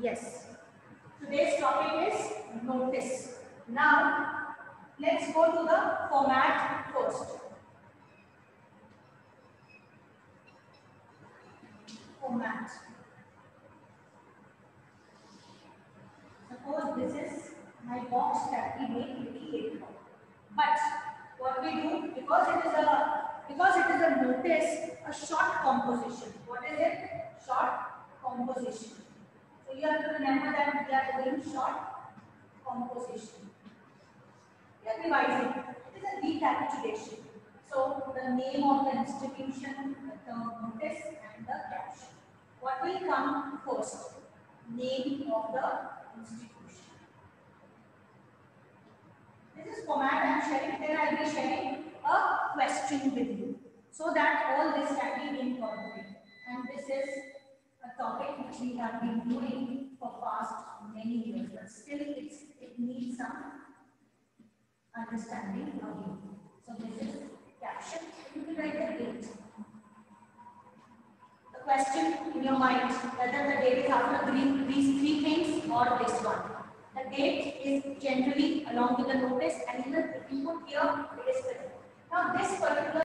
Yes. Today's topic is notice. Now, let's go to the format first. Format. Suppose this is my box that we make little later. But what we do, because it is a notice, a short composition. What is it? Short composition. So you have to remember that we are doing short composition. We are revising. It is a recapitulation. So the name of the institution, the term notice, and the caption. What will come first? Name of the institution. This is format I am sharing. Then I will be sharing a question with you, so that all this can be incorporated. And this is a topic which we have been doing for past many years, but still it needs some understanding again. So this is caption. You will write the date. The question in your mind, whether the date is after these three things or this one. The date is generally along with the notice, and in the input here it is written. Now this particular.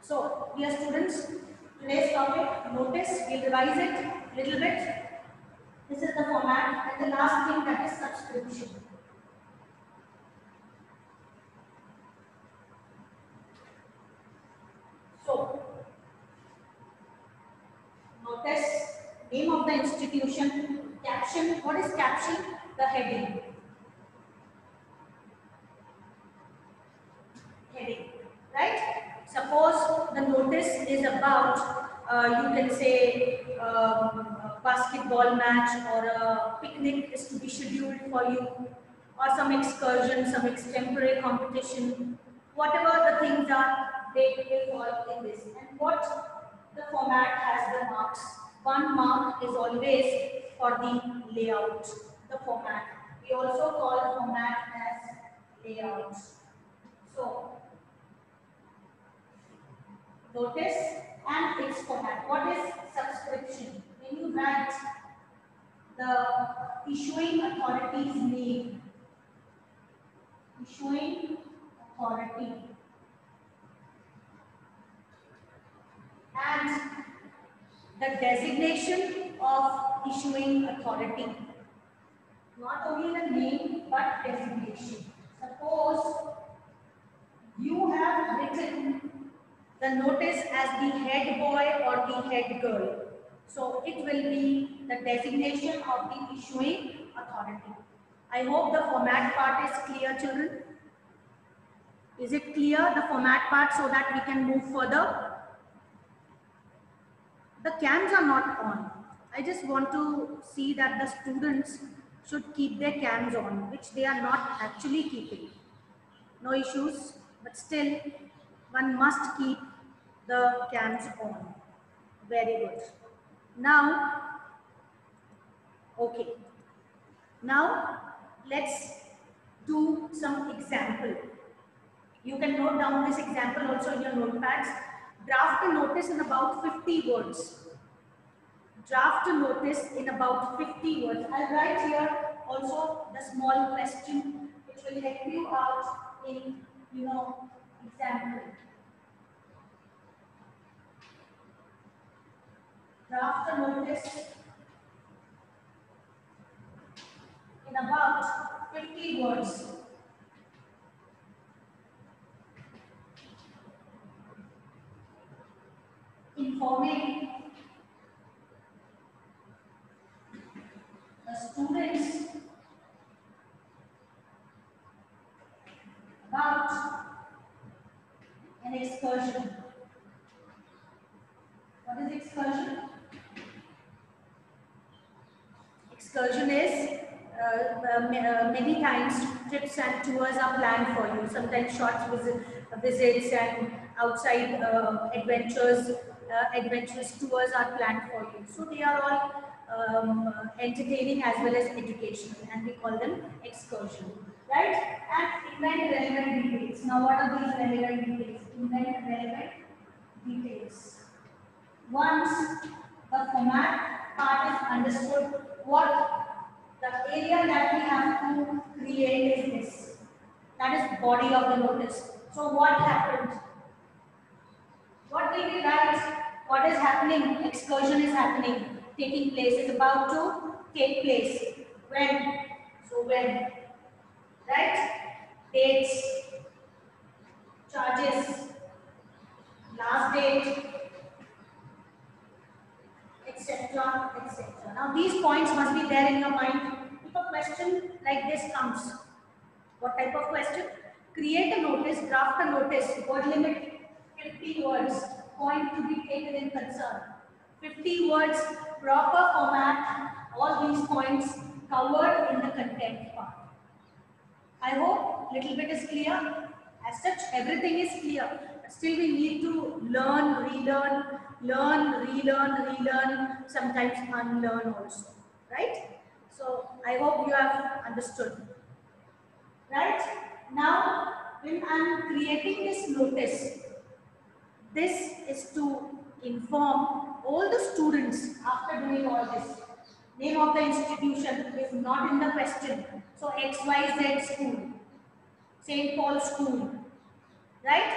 So dear students, today's topic notice. We'll revise it a little bit. This is the format, and the last thing, that is subscription. So notice, name of the institution, caption. What is caption? The heading. Heading, right? Suppose the notice is about, you can say, a basketball match, or a picnic is to be scheduled for you, or some excursion, some extemporary competition, whatever the things are, they will fall in this. And what the format has the marks. One mark is always for the layout, the format. We also call format as layout. So, notice and its format. What is subscription? When you write the issuing authority's name, issuing authority, and the designation of issuing authority. Not only the name, but designation. Suppose you have written the notice as the head boy or the head girl. So it will be the designation of the issuing authority. I hope the format part is clear, children. Is it clear, the format part, so that we can move further? The cams are not on. I just want to see that the students should keep their cams on, which they are not actually keeping. No issues, but still one must keep the cams on. Very good. Now, okay. Now, let's do some example. You can note down this example also in your notepads. Draft a notice in about 50 words. Draft a notice in about 50 words. I'll write here also the small question which will help you out in, example. Draft a notice in about 50 words. Informing the students about an excursion. What is excursion? Excursion is many times trips and tours are planned for you. Sometimes short visits and outside adventurous tours are planned for you. So they are all entertaining as well as educational, and we call them excursion, right? And invent relevant details. Now, what are these relevant details? Invent relevant details. Once the format part is understood. What the area that we have to create is this. That is body of the notice. So what happened? What will we write? What is happening? Excursion is happening, taking place, is about to take place. When? So when, right? Dates, charges, last date, etc., etc. Now these points must be there in your mind. If a question like this comes, what type of question? Create a notice, draft a notice, word limit 50 words, point to be taken in concern. 50 words, proper format, all these points covered in the content part. I hope little bit is clear. As such, everything is clear. But still, we need to learn, relearn, sometimes unlearn also. Right? So, I hope you have understood. Right? Now, when I am creating this notice, this is to inform all the students after doing all this. Name of the institution is not in the question. So XYZ school, St. Paul School, right?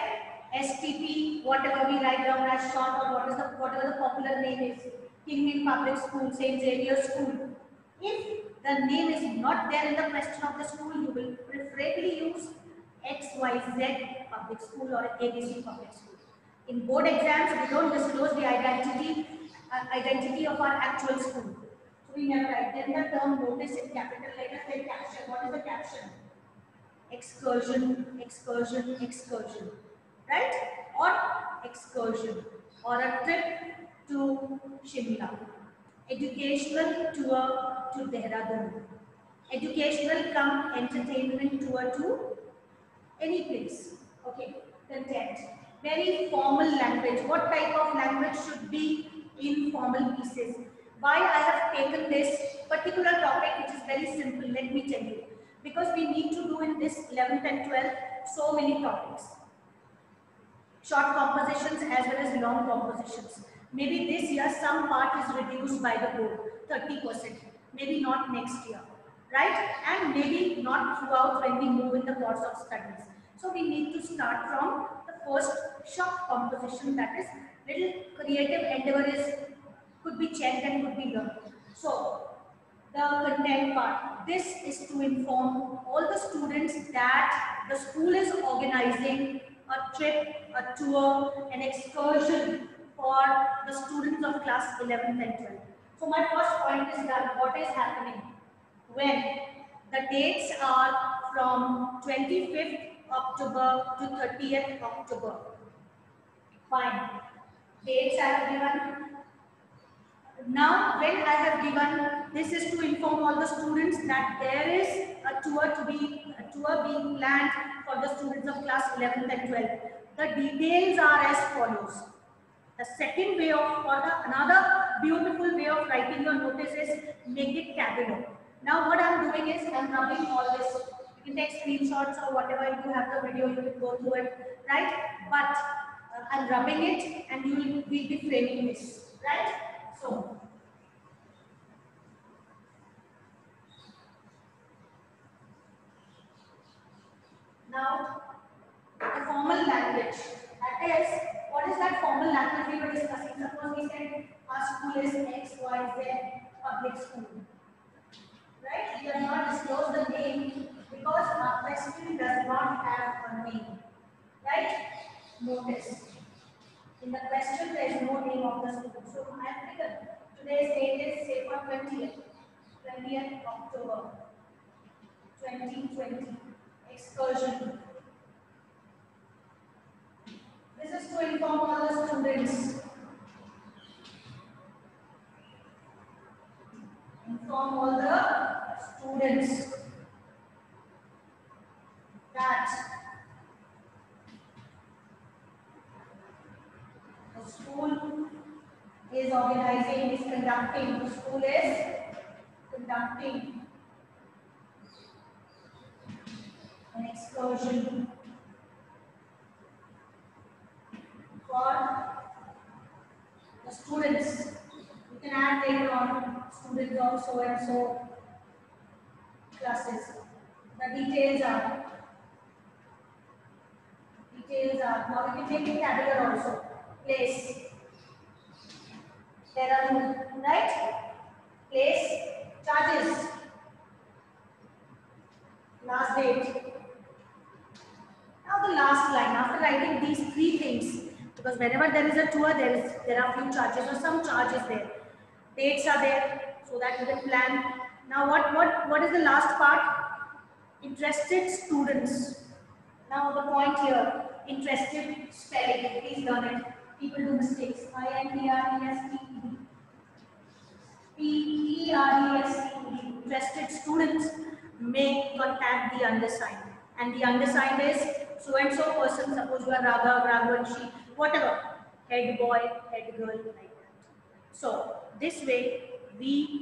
STP, whatever we write down as short, or whatever the popular name is. Kingman Public School, St. Xavier School. If the name is not there in the question of the school, you will preferably use XYZ Public School or ABC Public School. In board exams, we don't disclose the identity of our actual school. So we never write. Then the term notice in capital letters, then caption. What is the caption? Excursion, excursion, excursion, right? Or excursion, or a trip to Shimla, educational tour to Dehradun, educational come entertainment tour to any place. Okay, content. Very formal language. What type of language should be informal pieces? Why I have taken this particular topic, which is very simple, let me tell you. Because we need to do in this 11th and 12th so many topics. Short compositions as well as long compositions. Maybe this year some part is reduced by the board, 30%. Maybe not next year, right? And maybe not throughout when we move in the course of studies. So we need to start from the first short composition, that is little creative endeavor is could be checked and could be learned. So the content part. This is to inform all the students that the school is organizing a trip, a tour, an excursion for the students of class 11th and 12th. So my first point is that what is happening when the dates are from 25th October to 30th October. Fine. Dates I have given. Now, when I have given, this is to inform all the students that there is a tour being planned for the students of class 11th and 12th. The details are as follows. The second way of, or another beautiful way of writing your notice is make it tabular. Now, what I am doing is I am rubbing all this. You can take screenshots or whatever. You have the video, you can go through it, right? But I am rubbing it, and you will be framing this, right? So, now the formal language. That is, what is that formal language we were discussing? Suppose we said our school is XYZ public school. Right? We are not disclose the name because our question does not have a name. Right? Notice. In the question there is no name of the school. So I have written today's date is say for 20th October 2020. Excursion. This is to inform all the students. Inform all the students that the school is organizing, is conducting, the school is conducting an excursion for the students. You can add later on students of so and so classes. The details are now we can take it tabular also. Place. There are right. Place. Charges. Last date. Now the last line. After writing these three things, because whenever there is a tour, there are few charges or some charges there. Dates are there, so that you can plan. Now what is the last part? Interested students. Now the point here, interested spelling. Please learn it. People do mistakes. INTRESTED. PERESTED. Interested students may contact the undersigned. And the undersigned is so and so person. Suppose you are Raghav, Raghavanshi, whatever. Head boy, head girl, like that. So this way we